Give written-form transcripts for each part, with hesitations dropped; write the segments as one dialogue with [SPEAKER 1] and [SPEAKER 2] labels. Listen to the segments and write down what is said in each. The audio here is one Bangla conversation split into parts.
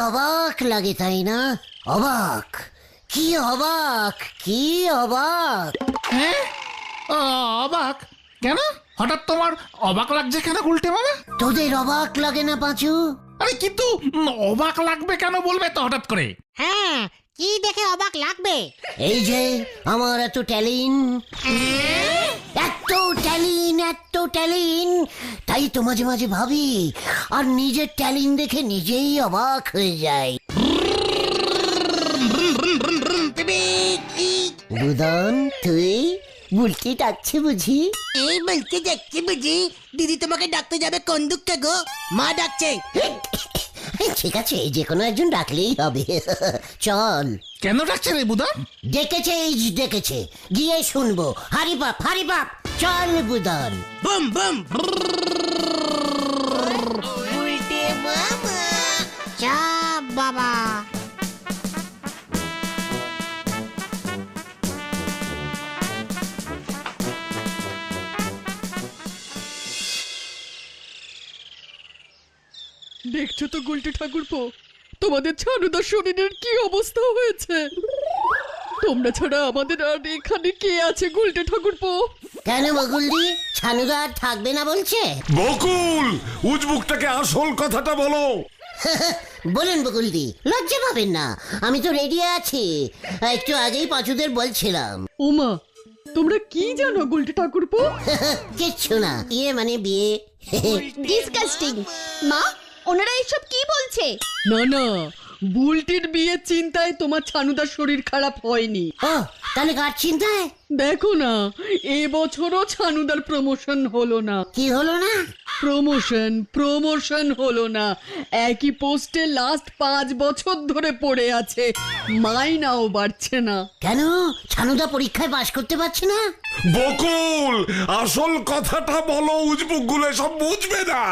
[SPEAKER 1] অবাক লাগে তাই না? অবাক, কি অবাক, কি অবাক!
[SPEAKER 2] হ্যাঁ, অবাক কেন? হঠাৎ তোমার অবাক লাগছে কেন গুলটে মামা?
[SPEAKER 1] তোদের অবাক লাগে না পাঁচু?
[SPEAKER 2] আরে কিন্তু অবাক লাগবে কেন বলবে তো হঠাৎ করে?
[SPEAKER 3] হ্যাঁ, কি দেখে অবাক লাগবে?
[SPEAKER 1] এই যে আমার এত ট্যালেন্ট, এত ট্যালেন্ট, তাই তো মাঝে মাঝে ভাবি আর নিজের ট্যালেন্ট দেখে নিজেই অবাক হয়ে যাই। বুদন, তুই বুলটি ডাকছে বুঝি?
[SPEAKER 3] এই বলতে যাচ্ছি বুঝি? দিদি তোমাকে ডাকতে যাবে কোন দুঃখে গো? মা ডাকছে।
[SPEAKER 1] ঠিক আছে, যে কোনো একজন ডাকলেই হবে। চল।
[SPEAKER 2] কেন ডাকছে রে বুদন?
[SPEAKER 1] ডেকেছে, গিয়ে শুনবো। হারি বাপ, চল বুদন।
[SPEAKER 3] Boom boom. উল্টে মামা। চা বাবা।
[SPEAKER 4] দেখছো তো গুলটে ঠাকুরপো, তোমাদের ছানুদার শরীরের কি অবস্থা হয়েছে? তোমরা ছাড়া আমাদের আর এখানে কে আছে গুলটে ঠাকুরপো?
[SPEAKER 1] কেন বকুলদি, ছানুদা আর থাকবে না বলছে?
[SPEAKER 5] বকুল, উজবুকটাকে আসল কথাটা বলো।
[SPEAKER 1] বলেন বকুলদি, লজ্জা পাবেন না, আমি তো রেডি আছি। একটু আগেই পাঁচুদের বলছিলাম।
[SPEAKER 4] ওমা, তোমরা কি জানো গুলটে ঠাকুরপো?
[SPEAKER 1] কিচ্ছু না, মানে বিয়ে।
[SPEAKER 6] ডিসকাস্টিং। মা, ওনারা এসব কি বলছে?
[SPEAKER 4] না না, বুলটির বিয়ের চিন্তায় তোমার ছানুদার শরীর খারাপ হয়নি।
[SPEAKER 1] ও, তাহলে কার চিন্তায়?
[SPEAKER 4] দেখো না, এবছরও ছানুদার প্রমোশন হলো না।
[SPEAKER 1] কি হলো না?
[SPEAKER 4] প্রমোশন হলো না। একই পোস্টে লাস্ট 5 বছর ধরে পড়ে আছে, মাইনাও বাড়ছে না।
[SPEAKER 1] কেন, ছানুদা পরীক্ষায় পাশ করতে পারছে না?
[SPEAKER 5] বকুল, আসল কথাটা বলো, উজবুক গুলো সব বুঝবে না।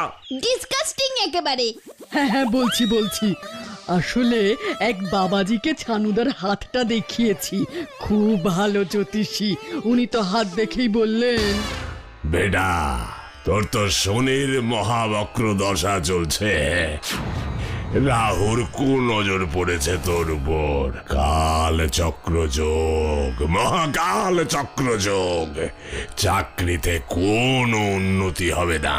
[SPEAKER 6] ডিসকাস্টিং একেবারে।
[SPEAKER 4] হ্যাঁ, বলছি। আসলে এক বাবাজিকে ছানুদার হাতটা দেখিয়েছি, খুব ভালো জ্যোতিষী। উনি তো হাত দেখেই বললেন,
[SPEAKER 5] বেটা, তোর তো শনির মহাবক্র দশা চলছে। রাহুর কুনজর পড়েছে তোর উপর। কাল চক্রযোগ, মহাকাল চক্রযোগ। চাকরিতে কোনো উন্নতি হবে না।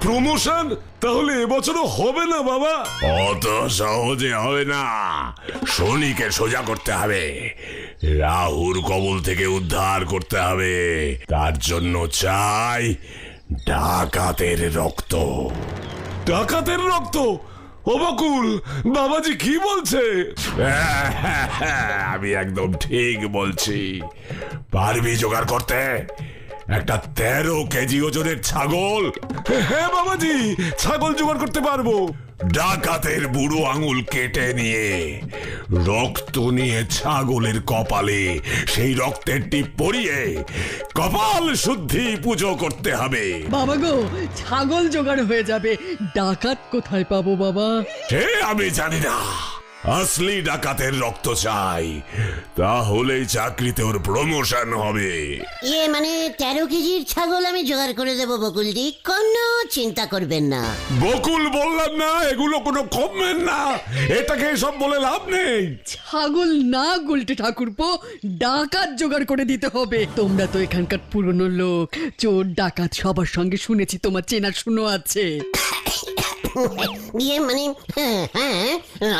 [SPEAKER 5] প্রমোশন তাহলে এবছরও হবে না বাবা? অত সহজে হবে না। শনিকে সোজা করতে হবে, রাহুর কবল থেকে উদ্ধার করতে হবে। তার জন্য চাই ডাকাতের রক্ত। ডাকাতের রক্ত? ও বকুল, বাবাজি কি বলছে? আমি একদম ঠিক বলছি। পারবি জোগাড় করতে একটা 13 কেজি ওজনের ছাগল? হ্যাঁ বাবাজি, ছাগল জোগাড় করতে পারবো। ডাকাতের বুড়ো আঙুল কেটে নিয়ে রক্ত নিয়ে ছাগলের কপালে সেই রক্তের টিপ পরিয়ে কপাল শুদ্ধি পুজো করতে হবে।
[SPEAKER 4] বাবা গো, ছাগল জোগাড় হয়ে যাবে, ডাকাত কোথায় পাবো বাবা?
[SPEAKER 5] সে আমি জানি না, আসলি ডাকাতের রক্ত চাই, তাহলেই চাকরিতে ওর প্রমোশন হবে।
[SPEAKER 1] মানে 13 কেজির ছাগল আমি জোগাড় করে দেবো বকুলদি, কোনো চিন্তা করবেন না।
[SPEAKER 5] বকুল, বললাম না এগুলো কোনো কমবেন না, এটাকে সব বলে লাভ নেই।
[SPEAKER 4] ছাগল না গুলটে ঠাকুরপো, ডাকাত জোগাড় করে দিতে হবে। তোমরা তো এখানকার পুরনো লোক, চোর ডাকাত সবার সঙ্গে শুনেছি তোমার চেনাশুনো আছে।
[SPEAKER 1] মানে হ্যাঁ,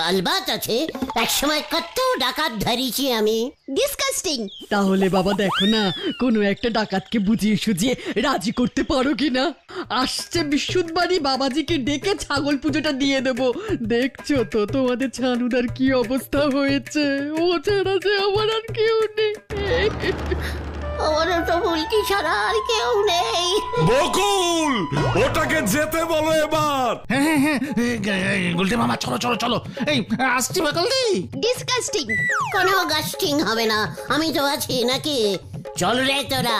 [SPEAKER 1] আলবাত আছে। একসময় কত ডাকাত ধরেছি আমি।
[SPEAKER 6] ডিসকাস্টিং।
[SPEAKER 4] তাহলে বাবা দেখো না, কোনো একটা ডাকাতকে বুঝিয়ে সুঝিয়ে রাজি করতে পারো কিনা। আসছে বিশুদ্ধবাড়ি বাবাজিকে ডেকে ছাগল পুজোটা দিয়ে দেব। দেখছো তো তোমাদের ছানুদার কি অবস্থা হয়েছে, ও ছাড়া যে আমার আর কেউ নেই।
[SPEAKER 1] আমারও তো বুলটি ছাড়া আর কেউ নেই।
[SPEAKER 5] বকুল, ওটাকে যেতে বলো এবার।
[SPEAKER 2] হ্যাঁ, গুলটে মামা চলো। এই আসছি বকুলদি।
[SPEAKER 6] ডিসকাস্টিং।
[SPEAKER 1] কোনো গাস্টিং হবে না, আমি তো আছি নাকি? চল রে তোরা।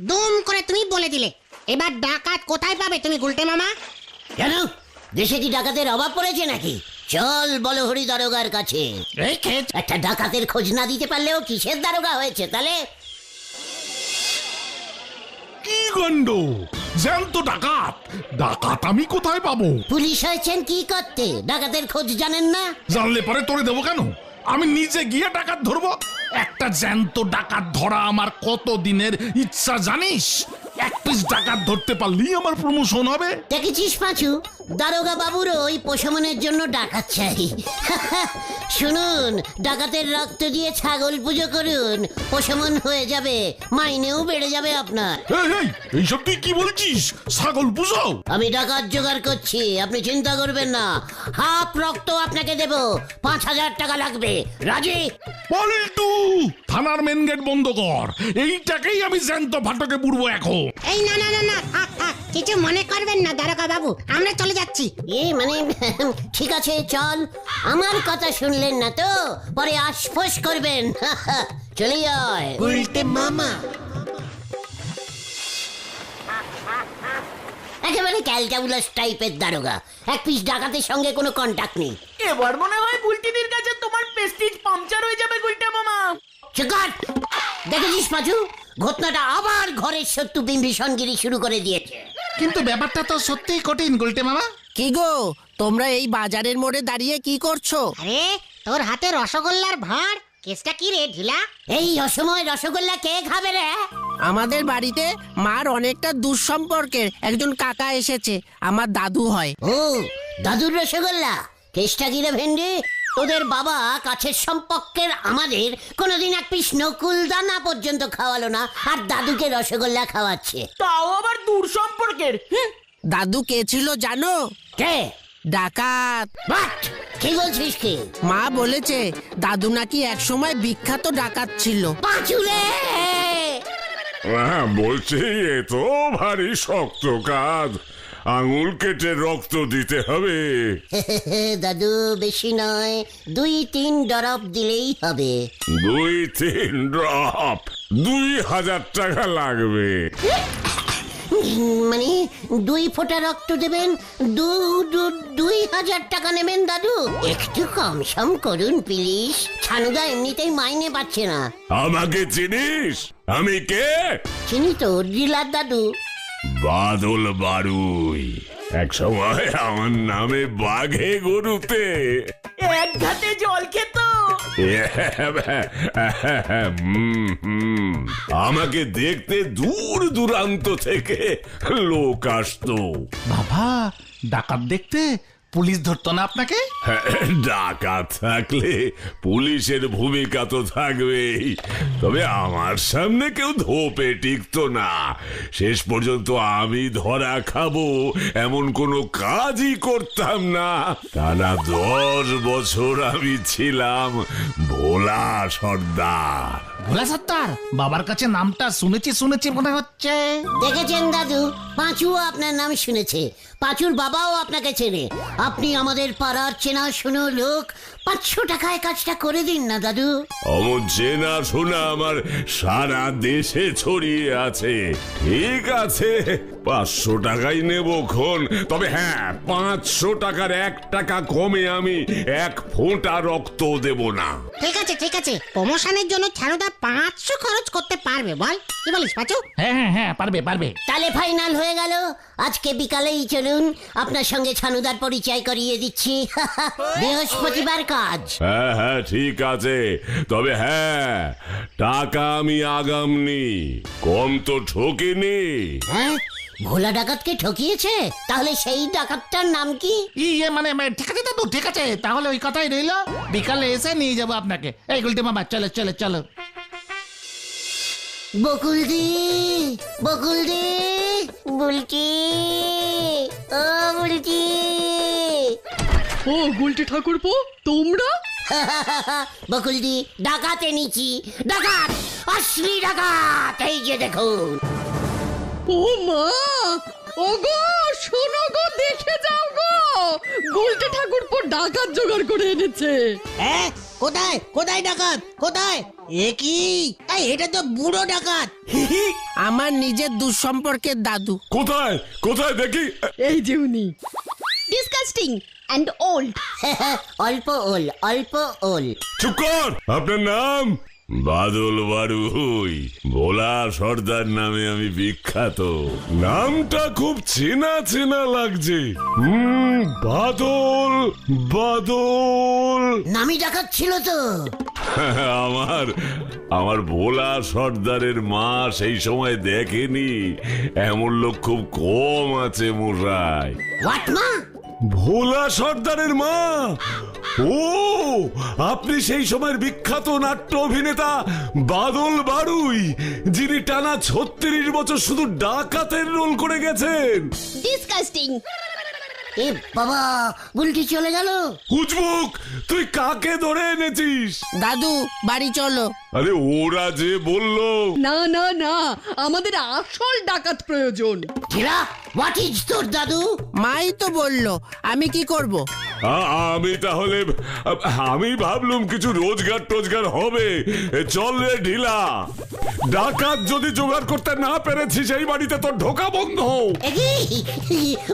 [SPEAKER 3] দুম করে তুমি বলে দিলে। এবার ডাকাত কোথায় পাবে তুমি গুলটে মামা?
[SPEAKER 1] কেন, দেশে কি ডাকাতের অভাব পড়েছে নাকি? চল বলহরি দারোগার কাছে। একটা ডাকাতের খোঁজ না দিতে পারলেও কিসের দারোগা হয়েছে তাহলে?
[SPEAKER 3] কি
[SPEAKER 2] কাণ্ড! জ্যান্ত ডাকাত! ডাকাত আমি কোথায় পাবো?
[SPEAKER 1] পুলিশ হয়েছেন কি করতে? ডাকাতের খোঁজ জানেন না?
[SPEAKER 2] জানলে পরে তোরে দেবো কেন? আমি নিজে গিয়ে ডাকাত ধরবো। একটা জ্যান্ত ডাকাত ধরা আমার কত দিনের ইচ্ছা জানিস? এক পিস ডাকাত ধরতে পারলেই আমার প্রমোশন হবে।
[SPEAKER 1] দেখেছিস পাঁচু, দারোগা বাবুর ওই প্রশমনের জন্য ডাকাত চাই। শুনুন, ডাকাতের রক্ত দিয়ে ছাগল পুজো করুন, প্রশমন হয়ে যাবে, মাইনেও বেড়ে যাবে আপনার।
[SPEAKER 2] এইসব তুই কি বলছিস? ছাগল পুজো?
[SPEAKER 1] আমি ডাকাত জোগাড় করছি, আপনি চিন্তা করবেন না। হাফ রক্ত আপনাকে দেব, 5,000 টাকা লাগবে। রাজি?
[SPEAKER 2] পল্টু, থানার মেন গেট বন্ধ কর। এইটাকেই আমি জ্যান্ত ফাটকে পুরবো এখন।
[SPEAKER 3] এই না না না না, থাক থাক, কিছু মনে করবেন না দারোগা বাবু, আমরা চলে যাচ্ছি।
[SPEAKER 1] মানে ঠিক আছে চল, আমার কথা শুনলেন না তো পরে আশফোস করবেন। চলে যায়
[SPEAKER 3] উল্টে মামা।
[SPEAKER 1] একেবারে ক্যালটাবুলাস টাইপের দারোগা, এক পিস ডাকাতের সঙ্গে কোনো কন্টাক্ট নেই।
[SPEAKER 7] এবার মনে হয় বুলটিদের কাছে তোমার প্রেস্টিজ পাংচার হয়ে যাবে গুলটে মামা।
[SPEAKER 1] চিকাট! দেখেছিস পাঁচু, ঘটনাটা আবার ঘরের শত্রু বিম্বিষণগিরি শুরু করে দিয়েছে।
[SPEAKER 2] কিন্তু ব্যাপারটা তো সত্যিই কঠিন গুলটে মামা।
[SPEAKER 8] কি গো, তোমরা এই বাজারের মোড়ে দাঁড়িয়ে কি করছো?
[SPEAKER 3] আরে তোর হাতে রসগোল্লার ভাঁড়, কেসটা কি রে ঢিলা?
[SPEAKER 1] এই অসময় রসগোল্লা কে খাবে রে?
[SPEAKER 8] আমাদের বাড়িতে মার অনেকটা দূর সম্পর্কের একজন কাকা এসেছে, আমার দাদু হয়।
[SPEAKER 1] ও, দাদুর রসগোল্লা? কেসটা কি রে ভেন্ডি? তোদের বাবা কাছের সম্পর্কের আমাদের কোনোদিন এক পিস নকুল দানা পর্যন্ত খাওয়ালো না, আর দাদুকে রসগোল্লা খাওয়াচ্ছে।
[SPEAKER 7] তাও আবার দূর সম্পর্কের।
[SPEAKER 8] দাদু কে ছিল জানো?
[SPEAKER 1] কে?
[SPEAKER 8] ডাকাত।
[SPEAKER 1] বাট কি বলছিস কি?
[SPEAKER 8] মা বলেছে দাদু নাকি একসময় বিখ্যাত ডাকাত ছিল।
[SPEAKER 1] পাঁচুরে!
[SPEAKER 5] বলছি এ তো ভারী শক্ত কাজ, আঙুল কেটে রক্ত দিতে হবে।
[SPEAKER 1] দাদু বেশি নয়, 2-3 ড্রপ দিলেই হবে।
[SPEAKER 5] 2-3 ড্রপ? 2,000 টাকা লাগবে।
[SPEAKER 1] মানে 2 ফোঁটা রক্ত দেবেন, 2,000 টাকা নেবেন দাদু? একটু কম সম করুন প্লিজ, ছানুদা এমনিতেই মাইনে পাচ্ছে না।
[SPEAKER 5] আমাকে চিনিস? আমি কে?
[SPEAKER 1] চিনি তো, ডিলার দাদু।
[SPEAKER 5] বাদল বারুই। এক সময় আমার নামে বাঘে গরুতে
[SPEAKER 7] এক ঘাটে জল খেত।
[SPEAKER 5] আমাকে দেখতে দূর দূরান্ত থেকে লোক আসতো।
[SPEAKER 2] বাবা, ডাকাত দেখতে পুলিশ ধরতো না আপনাকে?
[SPEAKER 5] ডাকাত থাকলে পুলিশের ভূমিকা তো থাকবেই, তবে আমার সামনে কেউ ধোপে টিকতো না। শেষ পর্যন্ত আমি ধরা খাবো এমন কোনো কাজই করতাম না। টানা 10 বছর আমি ছিলাম ভোলা সর্দার।
[SPEAKER 2] ভোলা সত্তার? বাবার কাছে নামটা শুনেছি মনে হচ্ছে।
[SPEAKER 1] দেখেছেন দাদু, পাঁচু আপনার নাম শুনেছে, পাঁচুর বাবাও আপনাকে চেনে। আপনি আমাদের পাড়ার চেনা শোনো লোক, 500 টাকায় কাজটা করে দিন না দাদু।
[SPEAKER 5] অমন চেনা শোনা আমার সারা দেশে ছড়িয়ে আছে। ঠিক আছে, 500 টাকাই নেব খন, তবে হ্যাঁ 500 টাকার 1 টাকা কমে আমি 1 ফোঁটা রক্ত দেব না।
[SPEAKER 3] ঠিক আছে ঠিক আছে, প্রমোশনের জন্য ছানুদা 500 খরচ করতে পারবে, বল কি বলিস পাঁচু?
[SPEAKER 2] হ্যাঁ পারবে।
[SPEAKER 1] তাহলে ফাইনাল হয়ে গেল, আজকে বিকালেই চলুন, আপনার সঙ্গে ছানুদার পরিচয় করিয়ে দিচ্ছি। বৃহস্পতিবার কাজ।
[SPEAKER 5] হ্যাঁ ঠিক আছে, তবে হ্যাঁ টাকা আমি আগামনি, কম তো ঠকিনি।
[SPEAKER 1] হ্যাঁ, ভোলা ডাকাতকে ঠকিয়েছে? তাহলে সেই ডাকাতটার নাম কি?
[SPEAKER 2] মানে ঠিক আছে দাদু, ঠিক আছে, তাহলে ওই কথাই রইলো, বিকালে এসে নিয়ে যাবো আপনাকে। এই গুলটে মামা, চলো।
[SPEAKER 1] বকুলদি, বুলটি, ও বুলটি।
[SPEAKER 4] ও গুলটে ঠাকুরপো, তোমরা?
[SPEAKER 1] বকুলদি, ডাকাত এনেছি, ডাকাত, আসলি ডাকাত, এই যে দেখুন।
[SPEAKER 4] ও মা, ও গো শোনো গো, দেখে যাও গো, গুলটে ঠাকুরপো ডাকাত জোগাড় করে এনেছে।
[SPEAKER 8] হ্যাঁ, কোথায় কোথায় ডাকাত, কোথায়? এ কি, এটা তো বুড়ো ডাকাত। আমার নিজের দূর সম্পর্কের দাদু।
[SPEAKER 5] কোথায় কোথায় দেখি?
[SPEAKER 4] এই যে উনি।
[SPEAKER 6] Disgusting and old.
[SPEAKER 1] অল্প ওল।
[SPEAKER 5] চুপ কর। আপনার নাম? বাদল বাড়ুই, ভোলা সর্দার নামে আমি বিখ্যাত। নামটা খুব চেনা চেনা লাগছে। বাদল বাদল।
[SPEAKER 1] নামি ডাকাত ছিল তো।
[SPEAKER 5] আমার ভোলা সর্দারের মা সেই সময় দেখেনি এমন লোক খুব কম আছে মশাই।
[SPEAKER 1] হোয়াট মা?
[SPEAKER 5] ভোলা সর্দারের মা? ও, আপনি সেই সময়ের বিখ্যাত নাট্য অভিনেতা বাদল বাড়ুই, যিনি টানা 36 বছর শুধু ডাকাতের রোল করে গেছেন।
[SPEAKER 6] ডিসকাস্টিং।
[SPEAKER 1] এ বাবা, বুলটি চলে গেল।
[SPEAKER 5] হুজবুক, তুই কাকে ধরে এনেছিস?
[SPEAKER 8] দাদু বাড়ি চলো।
[SPEAKER 5] আরে ওরা যে বললো।
[SPEAKER 4] না না না, আমাদের আসল ডাকাত প্রয়োজন।
[SPEAKER 1] ঢিলা, হোয়াট ইজ তোর দাদু?
[SPEAKER 8] মাই তো বললো, আমি কি করব?
[SPEAKER 5] আমি তাহলে আমি ভাবলুম কিছু রোজগার টোজগার হবে। চল রে ঢিলা, ডাকাত যদি জোগাড় করতে না পেরেছি সেই বাড়িতে তোর ঢোকা বন্ধ।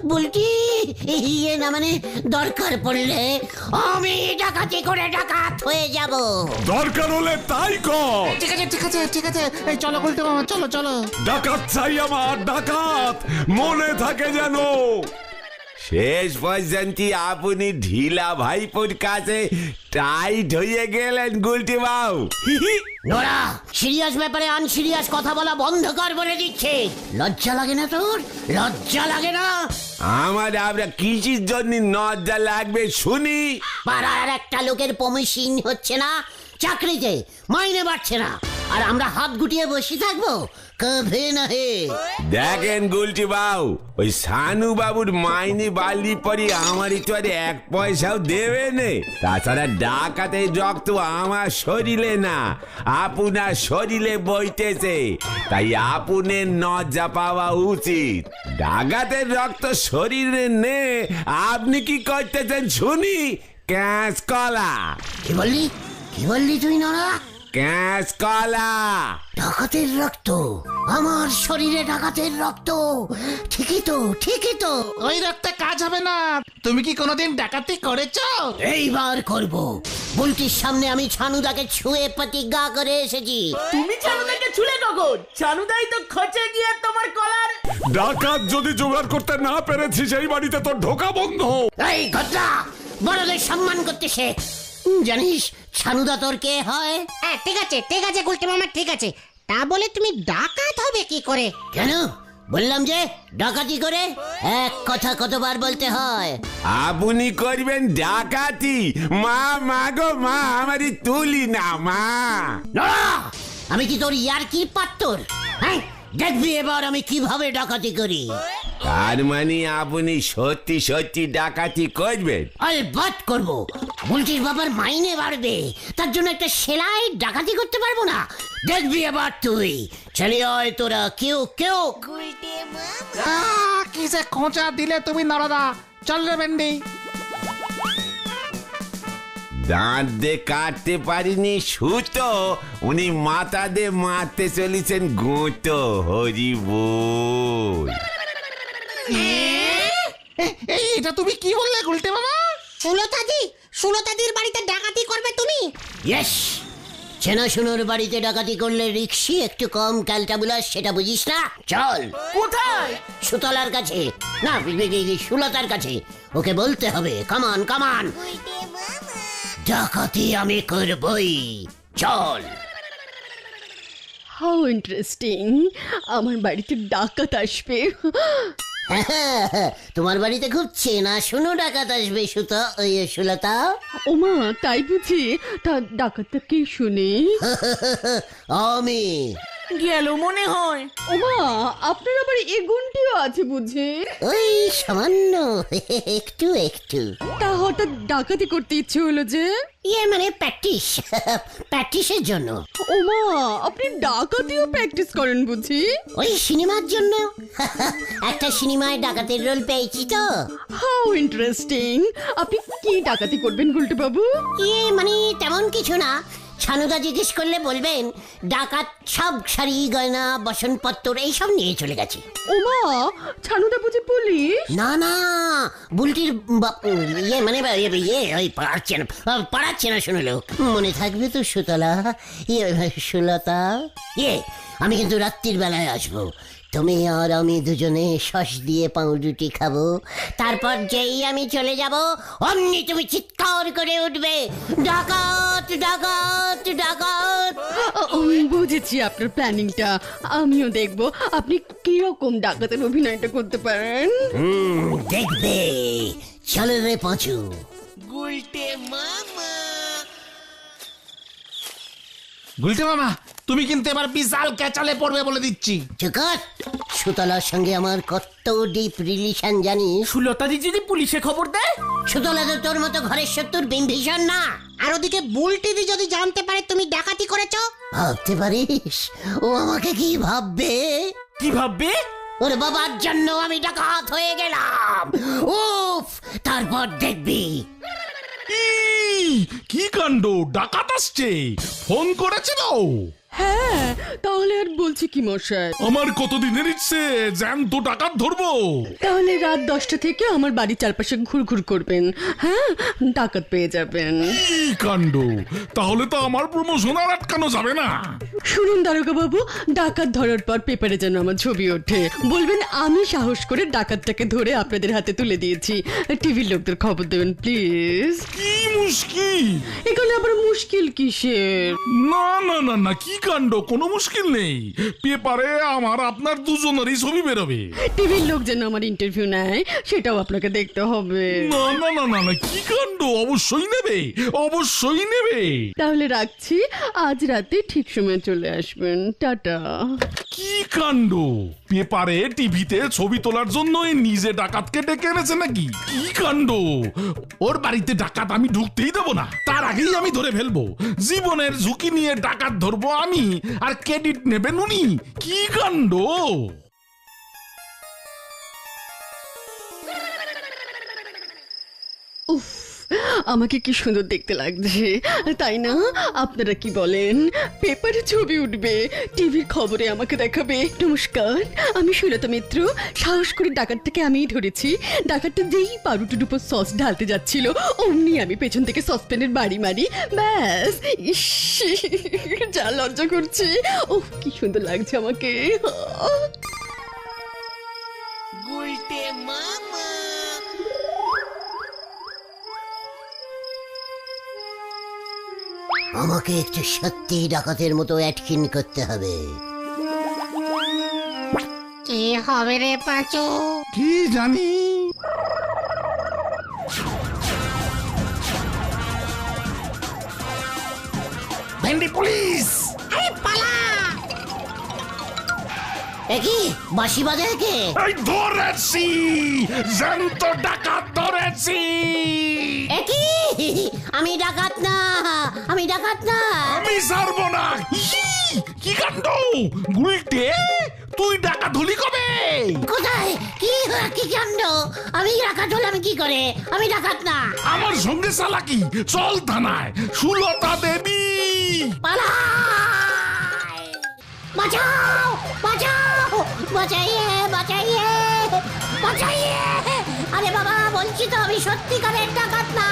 [SPEAKER 1] বুলটি, ইয়ে না মানে দরকার পড়লে আমি ডাকাতি করে ডাকাত হয়ে যাব।
[SPEAKER 5] দরকার হলে তাই কর।
[SPEAKER 7] ঠিক আছে ঠিক আছে ঠিক আছে, এই চলো গুলটে মামা, চলো চলো।
[SPEAKER 5] ডাকাত চাই আমার, ডাকাত, মনে থাকে যেন।
[SPEAKER 9] শেষ পর্যন্ত আপনি ঢিলা ভাইপোর কাছে টাইট হয়ে গেলেন গুলটি বাবু।
[SPEAKER 1] নোরা, সিরিয়াস ব্যাপারে আনসিরিয়াস কথা বলা বন্ধ কর বলে দিচ্ছে। লজ্জা লাগে না তোর? লজ্জা লাগে না?
[SPEAKER 9] আমার আমরা কিসের জন্য লজ্জা লাগবে শুনি?
[SPEAKER 1] পাড়ার একটা লোকের প্রমোশন হচ্ছে না, চাকরিতে মাইনে বাড়ছে না, আর আমরা হাত গুটিয়ে বসে থাকবো? কবে না হে।
[SPEAKER 9] দেখেন গুলটি বাবু, ওই সানু বাবুর মাইনে বাড়লি পরে আমারই তো আর 1 পয়সাও দেবে নে। তাছাড়া ডাকাতের রক্ত আমার শরীরে না, আপনার শরীরে বইতেছে, তাই আপনার লজ্জা পাওয়া উচিত। ডাকাতের রক্ত শরীরে নে, আপনি কি করতেছেন শুনি? ক্যাশ কলা।
[SPEAKER 1] কি বললি? কি বললি তুই নোরা?
[SPEAKER 9] ক্যাশ কলা।
[SPEAKER 1] ডাকাতের রক্ত আমার শরীরে, ডাকাতের রক্ত। ঠিকই তো, ঠিকই তো।
[SPEAKER 7] ওই রক্তে কাজ হবে না। তুমি কি কোনোদিন ডাকাতি করেছো?
[SPEAKER 1] এইবার করব। বুলটির সামনে আমি ছানুদাকে ছুঁয়ে প্রতিজ্ঞা করে এসেছি।
[SPEAKER 7] তুমি চানুদাকে ছুলে কখন? চানুদাই তো খচে গিয়ে তোমার কলার।
[SPEAKER 5] ডাকাত যদি জোগাড় করতে না পেরেছি সেই বাড়িতে তোর ঢোকা বন্ধ।
[SPEAKER 1] এই ঘটনা, বড়দের সম্মান করতে শেখ। জানিস ছানুদা তোর কে হয়?
[SPEAKER 3] হ্যাঁ ঠিক আছে গুলটে মামা, ঠিক আছে। তা বলে তুমি ডাকাত হবে কি করে?
[SPEAKER 1] কেন? বললাম যে ডাকাতি করে। এক কথা কতবার বলতে হয়?
[SPEAKER 9] আপনি করবেন ডাকাতি? মা, মা গো মা, আমারই তুলি না মা।
[SPEAKER 1] নড়া! আমি কি তোর ইয়ার্কির পাত্তর? হ্যাঁ, দেখবি এবার আমি কিভাবে ডাকাতি করি।
[SPEAKER 9] তার মানে আপনি সত্যি সত্যি ডাকাতি করবেন?
[SPEAKER 1] আলবাত করব। বুলটির বাবার মাইনে বাড়বে, তার জন্য একটা সেলাই ডাকাতি করতে পারবো না? দেখবি এবার তুই। চলে আয় তোরা, কেউ কেউ।
[SPEAKER 7] কি যে খোঁচা দিলে তুমি নরদা। চল রে ভেন্ডি।
[SPEAKER 9] দাঁত দিয়ে কাটতে পারিনি সুতো, উনি মাথা দিয়ে মারতে চলেছেন গুঁতো। হরি বল।
[SPEAKER 7] এটা তুমি কি বললে গুলটে মামা?
[SPEAKER 3] সুলতাদির বাড়িতে ডাকাতি করবে তুমি?
[SPEAKER 1] ইয়েস, চেনাশুনোর বাড়িতে ডাকাতি করলে রিক্সি একটু কম ক্যালটাবুলাস, সেটা বুঝিস না? চল।
[SPEAKER 7] কোথায়?
[SPEAKER 1] সুতলার কাছে না, সুলতার কাছে। ওকে বলতে হবে, কামান কামান, ডাকাতি আমি করবই। চল।
[SPEAKER 4] হাউ ইন্টারেস্টিং, আমার বাড়িতে ডাকাত আসবে।
[SPEAKER 1] তোমার বাড়িতে খুব চেনা শুনো ডাকাত আসবে সুতো, ওই সুলতা।
[SPEAKER 4] ওমা, তাই বুঝি? তা ডাকাতটা কি শুনে?
[SPEAKER 1] আমি
[SPEAKER 7] গেল মনে হয়।
[SPEAKER 4] ওমা, আপনার আবার এ গুণটিও আছে বুঝি?
[SPEAKER 1] ওই সামান্য একটু একটু।
[SPEAKER 4] তা হঠাৎ ডাকাতি করতে ইচ্ছে হলো যে?
[SPEAKER 1] ইয়ে মানে প্র্যাকটিস, প্র্যাকটিসের জন্য।
[SPEAKER 4] ওমা, আপনি ডাকাতিও প্র্যাকটিস করেন বুঝি?
[SPEAKER 1] ওই সিনেমার জন্য। একটা সিনেমায় ডাকাতের রোল পেয়েছি তো।
[SPEAKER 4] How interesting. আপনি কি ডাকাতি করবেন গুলটে বাবু?
[SPEAKER 1] ইয়ে মানে তেমন কিছু না, ছানুদা জিজ্ঞেস করলে বলবেন ডাকাত সব শাড়ি গয়না বাসনপত্র এইসব নিয়ে চলে গেছে।
[SPEAKER 4] ওমা, ছানুদা বুঝি পুলিশ?
[SPEAKER 1] না না, বুলটির ইয়ে মানে ওই পাড়াচ্ছে না শুনলো। মনে থাকবে তো সুতলা, সুলতা, আমি কিন্তু রাত্রির বেলায় আসবো। তুমি আর আমি দুজনে সস দিয়ে পাউরুটি খাবো। তারপর যেই আমি চলে যাব অমনি তুমি চিৎকার করে উঠবে, ডাকাত ডাকাত ডাকাত।
[SPEAKER 4] বুঝেছি আপনার প্ল্যানিংটা। আমিও দেখবো আপনি কিরকম ডাকাতের অভিনয়টা করতে পারেন।
[SPEAKER 1] দেখবে, চলো রে পাঁচু।
[SPEAKER 2] গুলটে মামা, তুমি কিন্তু এবার বিশাল ক্যাচালে পড়বে বলে দিচ্ছি।
[SPEAKER 1] চুকাত, সুতলার সঙ্গে আমার কত ডিপ রিলেশন জানিস?
[SPEAKER 7] সুলতাদি যদি পুলিশে খবর দেয়?
[SPEAKER 1] সুতলা তো তোর মতো ঘরের শত্রুর বিম্ভীষণ না।
[SPEAKER 3] আর ওদিকে বুলটিদি যদি জানতে পারে তুমি ডাকাতি করেছো?
[SPEAKER 1] ভাবতে পারিস ও আমাকে কি ভাববে?
[SPEAKER 7] কি ভাববে?
[SPEAKER 1] ওর বাবার জন্য আমি ডাকাত হয়ে গেলাম। উফ, তারপর দেখবি।
[SPEAKER 2] কি কাণ্ড, ডাকাত আসছে, ফোন করেছিল।
[SPEAKER 4] হ্যাঁ, তাহলে আর বলছি কি মশাই,
[SPEAKER 2] আমার কতদিনের ইচ্ছে জ্যান্ত ডাকাত ধরবো।
[SPEAKER 4] তাহলে রাত 10টা থেকে আমার বাড়ির চারপাশে ঘুরঘুর করবেন। হ্যাঁ, ডাকাত পেয়ে যাবেন।
[SPEAKER 2] কি কাণ্ড, তাহলে তো আমার প্রমোশন আর আটকানো যাবে না।
[SPEAKER 4] শুনুন দারোগা বাবু, ডাকাত ধরার পর পেপারে যেন আমার ছবি ওঠে, বলবেন আমি সাহস করে ডাকাতটাকে ধরে আপনাদের হাতে তুলে দিয়েছি। টিভির লোকদের খবর দেবেন প্লিজ।
[SPEAKER 2] কি মুশকিল?
[SPEAKER 4] এখানে আবার মুশকিল কিসের?
[SPEAKER 2] না না না না, কি কাণ্ড, কোনো মুশকিল নেই। পেপারে আমার আপনার দুজনেরই ছবি বেরোবে।
[SPEAKER 4] টিভির লোক যেন আমার ইন্টারভিউ নেয়, সেটাও আপনাকে দেখতে হবে।
[SPEAKER 2] না না না না না, কি কাণ্ড, অবশ্যই নেবে, অবশ্যই নেবে।
[SPEAKER 4] তাহলে রাখছি, আজ রাতে ঠিক সময় চলে আসবেন। টাটা।
[SPEAKER 2] কি কাণ্ড, পেপারে টিভিতে ছবি তোলার জন্য নিজে ডাকাতকে ডেকে এনেছে নাকি? কি কাণ্ড, ওর বাড়িতে ডাকাত আমি ঢুকতেই দেবো না, তার আগেই আমি ধরে ফেলবো। জীবনের ঝুঁকি নিয়ে ডাকাত ধরবো আমি, আর ক্রেডিট নেবেন উনি। কি কাণ্ড।
[SPEAKER 4] উফ, আমাকে কি সুন্দর দেখতে লাগছে, তাই না? আপনারা কি বলেন? পেপারে ছবি উঠবে, টিভির খবরে আমাকে দেখাবে। নমস্কার, আমি সুলতা মিত্র। সাহস করে ডাকাতটাকে আমিই ধরেছি। ডাকাতটা যেই পাউরুটির উপর সস ঢালতে যাচ্ছিল, অমনি আমি পেছন থেকে সসপ্যানের বাড়ি মারি। ব্যাস, ইস, যা লজ্জা করছে। ওহ, কি সুন্দর লাগছে আমাকে।
[SPEAKER 1] আমাকে একটু সত্যি ডাকাতের মতো অ্যাক্টিং করতে হবে।
[SPEAKER 3] কি হবে রে পাঁচু?
[SPEAKER 2] কি জানি। ভেন্ডি পুলিশ!
[SPEAKER 3] আরে পালা!
[SPEAKER 1] কি বাঁশি বাজে কে?
[SPEAKER 2] এই ধরেছি, জ্যান্ত ডাকাত ধরেছি।
[SPEAKER 1] কি? আমি ডাকাত না, আমি ডাকাত না।
[SPEAKER 2] আমি ছাড়বো না। কি কাণ্ড, গুলটে, তুই ডাকাত হলি কবে?
[SPEAKER 1] কোথায়? কি কাণ্ড? আমি ডাকাত হলাম কি করে? আমি ডাকাত না।
[SPEAKER 2] আমার সঙ্গে চালাকি, চল থানায়। সুলতা দেবী,
[SPEAKER 1] পালাই! বাঁচাও, বাঁচাও, বাঁচাইয়ে, বাঁচাইয়ে, বাঁচাইয়ে। আরে বাবা, বলছি তো আমি সত্যিকারের ডাকাত না।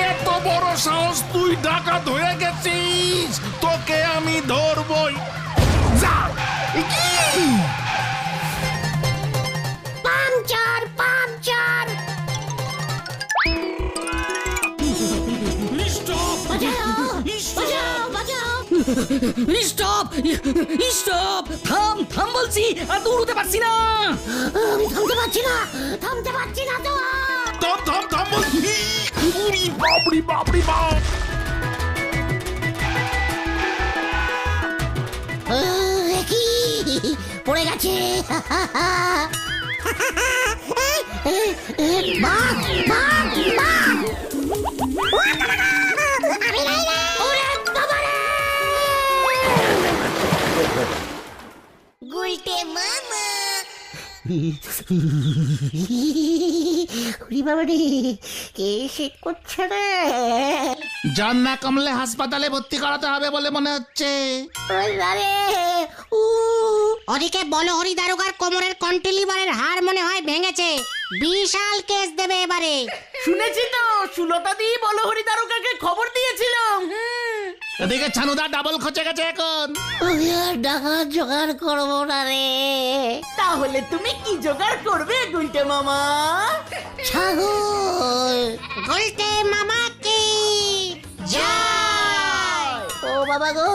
[SPEAKER 2] এত বড় সাহস, তুই ডাকাত হয়ে গেছিস, তোকে আমি ধরবই। যা। কি?
[SPEAKER 1] Puncture, puncture. বাঁচাও, বাঁচাও, বাঁচাও।
[SPEAKER 7] স্টপ, স্টপ, থাম, থাম বলছি, আর দৌড়তে পারছি না।
[SPEAKER 1] আমি থামতে পারছি না, থামতে পারছি না তো।
[SPEAKER 2] থাম থাম থাম বলছি। উরি বাপরি বাপরি বাপ।
[SPEAKER 1] কি পড়ে গেছে? বাঘ, বাঘ, বাঘ। ওরে বাবারে! গুলটে মামা, ওরে বাবারে, কে শীত করছে রে?
[SPEAKER 2] জ্বর না কমলে হাসপাতালে ভর্তি করাতে হবে বলে মনে হচ্ছে।
[SPEAKER 1] আরে উ
[SPEAKER 3] ওদিকে বলো হরি দারোগার কোমরের কন্টিলিভারের হাড় মনে হয় ভেঙেছে, বিশাল কেস দেবে এবারে।
[SPEAKER 7] শুনেছি তো, সুলতা দি বলো হরি দারোগাকে খবর দিয়েছিলাম।
[SPEAKER 2] এদিকে ছানুদা ডাবল খচে গেছে এখন।
[SPEAKER 1] ডাকাত জোগাড় করবো না রে।
[SPEAKER 7] তাহলে তুমি কি জোগাড় করবে গুলটে মামা?
[SPEAKER 1] ছাগল।
[SPEAKER 3] গুলটে মামা কি জয়।
[SPEAKER 1] ও বাবা গো